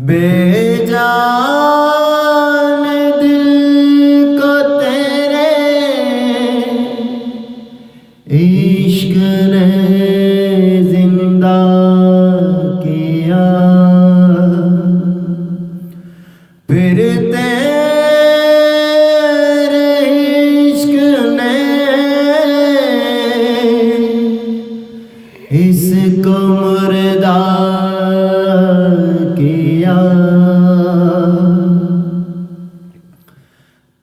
बेजान दिल को तेरे इश्क ने जिंदा किया, फिर तेरे इश्क ने इसको मुर्दा किया।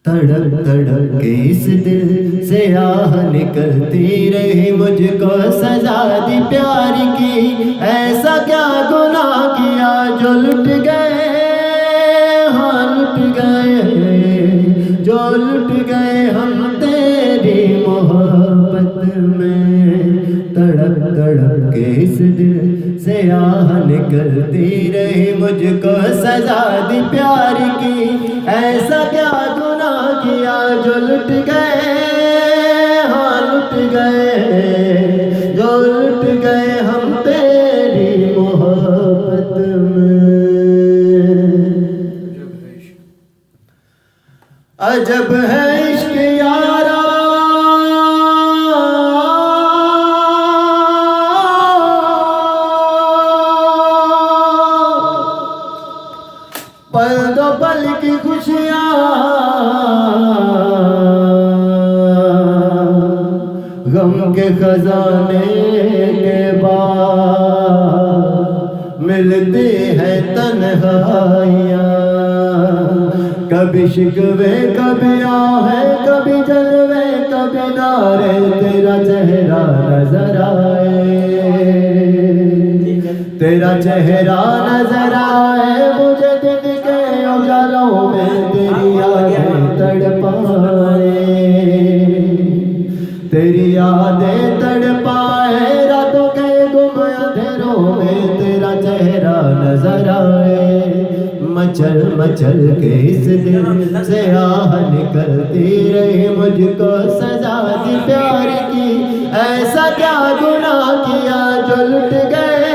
तड़प तड़प के इस दिल से आह निकलती रही, मुझको सजा दी प्यार की। ऐसा क्या गुनाह किया जो लुट गए, हाँ लुट गए, जो लुट गए हम तेरी मोहब्बत में। तड़प तड़प के इस दिल से आह निकलती रही, मुझको सजा दी प्यार की। ऐसा क्या गुनाह किया जो लुट गए, हाँ लुट गए, जो लुट गए हम तेरी मोहब्बत में। अजब है इश्क यारा, पल दो पल की खुशियाँ गम के खजाने के बाद मिलती है तन्हाइयाँ। कभी शिकवे कभी आहे, कभी जलवे कभी नारे, तेरा चेहरा नजर आए, तेरा चेहरा नजर आए मुझे। दिन के उजालों में तेरी यादें तड़पाए, तेरी यादें तड़पाए, रातों के गुम अंधेरों में तेरा चेहरा नजर आए। मचल मचल के इस दिल से आह निकलती रही, मुझको सजा दी प्यार की। ऐसा क्या गुनाह किया जो लुट गए,